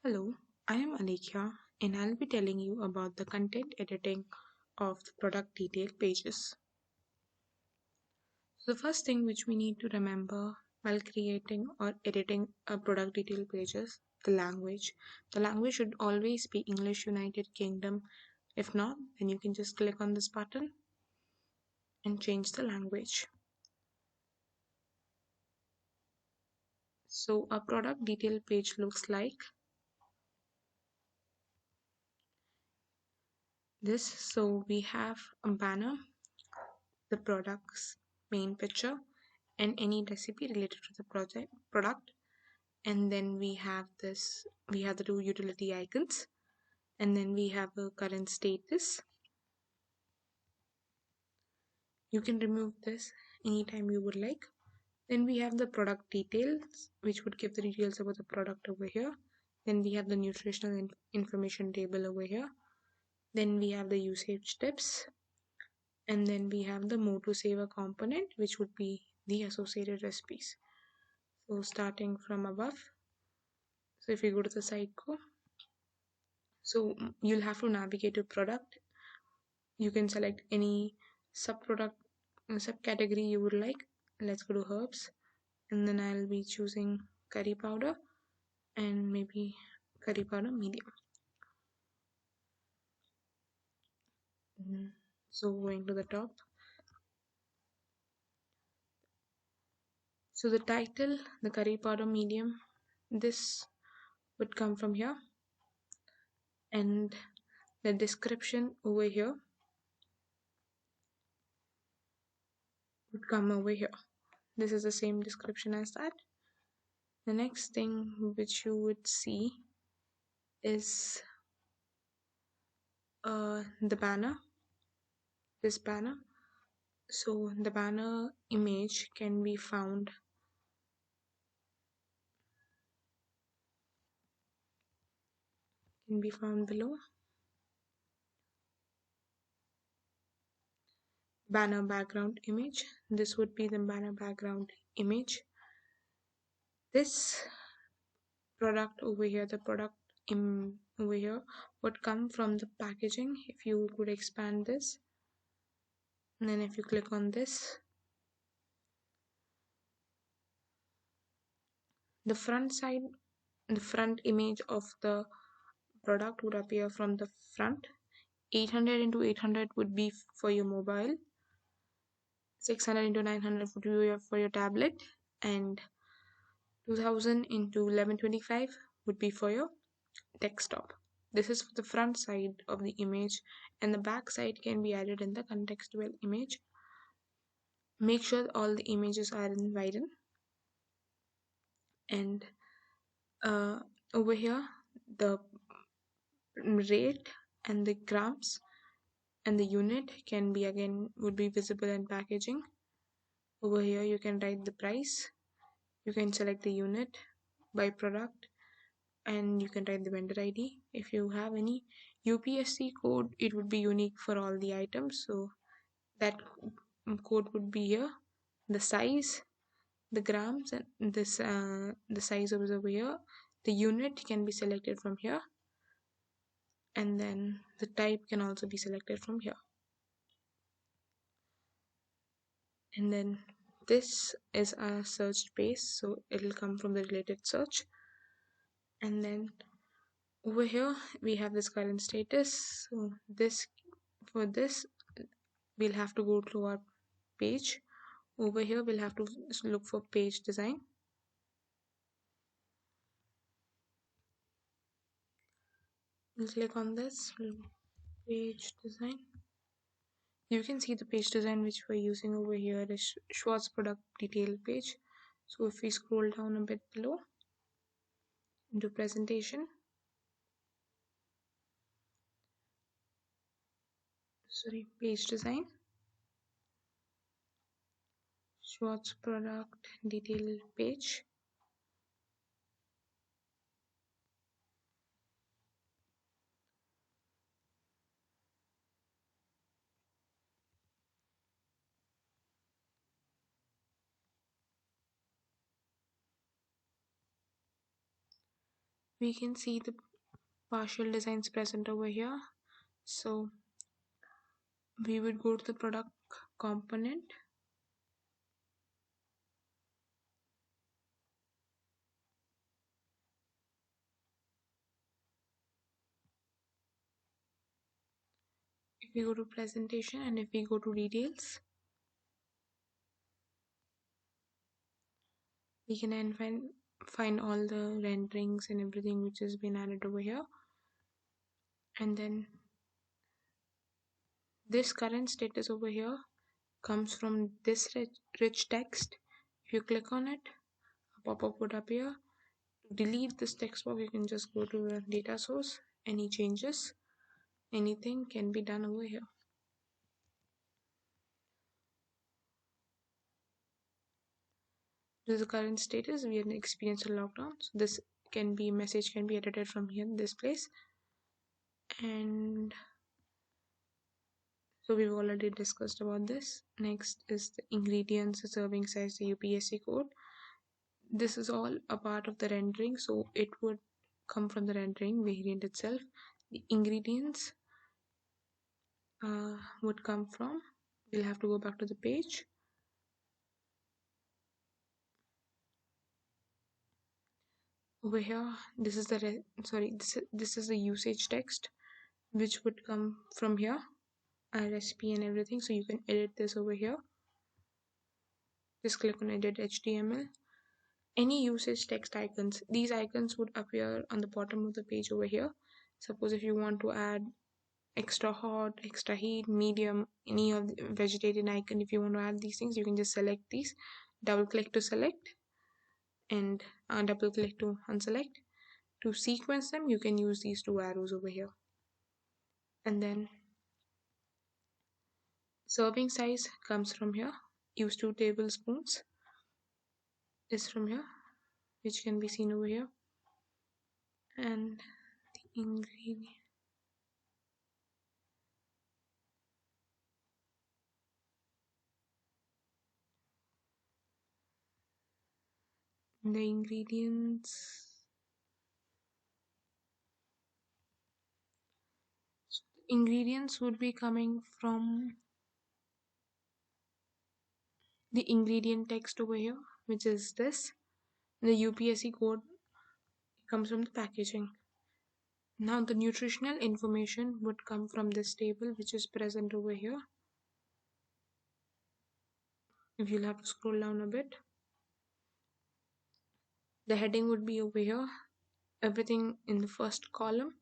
Hello, I am Alekhya and I'll be telling you about the content editing of the product detail pages. So the first thing which we need to remember while creating or editing a product detail pages, the language. The language should always be English United Kingdom. If not, then you can just click on this button and change the language. So a product detail page looks like this. So we have a banner, the product's main picture, and any recipe related to the product, and then we have the two utility icons, and then we have a current status. You can remove this anytime you would like. Then we have the product details, which would give the details about the product over here. Then we have the nutritional information table over here. Then we have the usage tips, and then we have the moto saver component, which would be the associated recipes. So starting from above, so if you go to the Psycho, so you'll have to navigate to product. You can select any subproduct subcategory you would like. Let's go to herbs, and then I'll be choosing curry powder and maybe curry powder medium. So going to the top. So the title, the curry powder medium, this would come from here, and the description over here would come over here. This is the same description as that. The next thing which you would see is the banner, this banner. So the banner image can be found below. Banner background image, this would be the banner background image. This product over here, the product over here would come from the packaging. If you could expand this, and then if you click on this, the front image of the product would appear from the front. 800 into 800 would be for your mobile, 600 into 900 would be for your tablet, and 2000 into 1125 would be for your desktop. This is for the front side of the image, and the back side can be added in the contextual image. Make sure all the images are in widen, and over here the rate and the grams and the unit can be again would be visible in packaging. Over here you can write the price, you can select the unit by product, and you can write the vendor ID. If you have any UPSC code, it would be unique for all the items, so that code would be here. The size, the grams, and this the size over here. The unit can be selected from here, and then the type can also be selected from here. And then this is a search space, so it'll come from the related search. And then over here we have this current status. So for this we'll have to go to our page. Over here we'll have to look for page design. We'll click on this page design. You can see the page design which we're using over here is Schwartz product detail page. So if we scroll down a bit below into presentation, page design, Schwartz product detail page. we can see the partial designs present over here. So we would go to the product component. If we go to presentation and if we go to details, we can then find all the renderings and everything which has been added over here. And then this current status over here comes from this rich text. If you click on it, a pop-up would appear. To delete this text box, you can just go to the data source. Any changes, anything can be done over here. This is the current status. We are experiencing a lockdown. So this can be message can be edited from here in this place. And so we've already discussed about this. Next is the ingredients, the serving size, the UPSC code. This is all a part of the rendering, so it would come from the rendering variant itself. The ingredients would come from, we'll have to go back to the page. Over here, this is the this is the usage text which would come from here, our recipe and everything. So you can edit this over here. Just click on edit HTML. Any usage text icons, these icons would appear on the bottom of the page over here. Suppose if you want to add extra hot, extra heat, medium, any of the vegetarian icon, if you want to add these things, you can just select these, double click to select, and double click to unselect. To sequence them, you can use these two arrows over here. And then serving size comes from here. Use 2 tablespoons is from here, which can be seen over here. And the ingredient, the ingredients, ingredients would be coming from the ingredient text over here, which is this. The UPSC code comes from the packaging. Now the nutritional information would come from this table which is present over here. If you'll have to scroll down a bit, the heading would be over here. Everything in the first column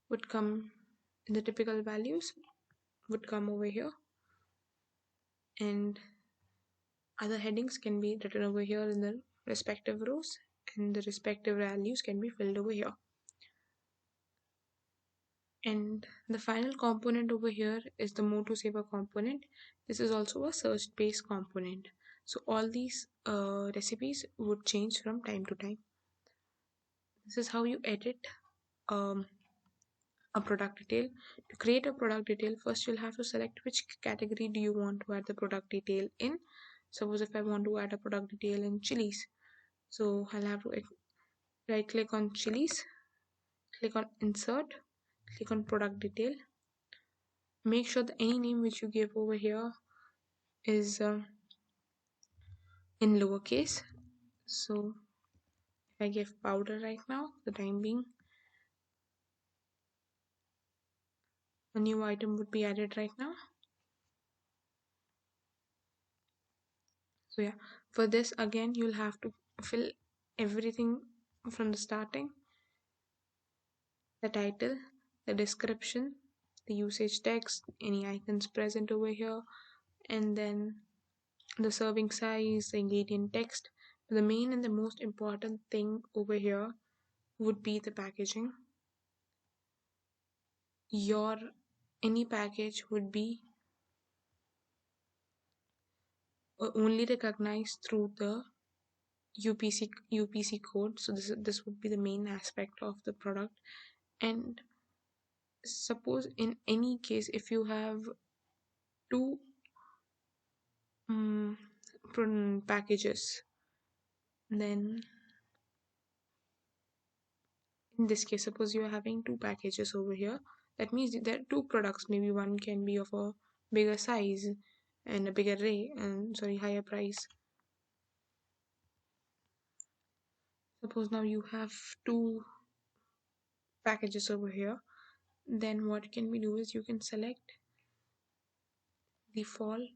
would come in the typical values would come over here, and other headings can be written over here in the respective rows, and the respective values can be filled over here. And the final component over here is the MotoSaver component. This is also a search based component. So all these recipes would change from time to time. This is how you edit um, a product detail. To create a product detail, first you'll have to select which category do you want to add the product detail in. Suppose if I want to add a product detail in chilies, so I'll have to right click on chilies, click on insert, click on product detail. Make sure that any name which you give over here is in lowercase. So if I give powder right now, the time being, a new item would be added right now. So yeah, for this again you'll have to fill everything from the starting, the title, the description, the usage text, any icons present over here, and then the serving size, the ingredient text. The main and the most important thing over here would be the packaging. Your any package would be only recognized through the UPC code. So this would be the main aspect of the product. And suppose in any case if you have two packages, then In this case, suppose you are having two packages over here. That means there are two products. Maybe one can be of a bigger size and a bigger rate, and sorry, higher price. Suppose now you have two packages over here. Then what can we do is you can select default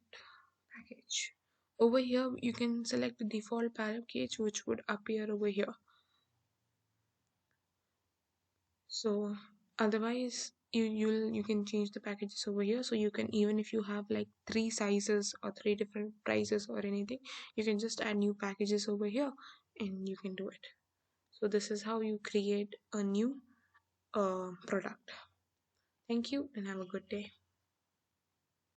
package. Over here, you can select the default package which would appear over here. So otherwise, you can change the packages over here. So you can, even if you have like three sizes or three different prices or anything, you can just add new packages over here and you can do it. So this is how you create a new product. Thank you and have a good day.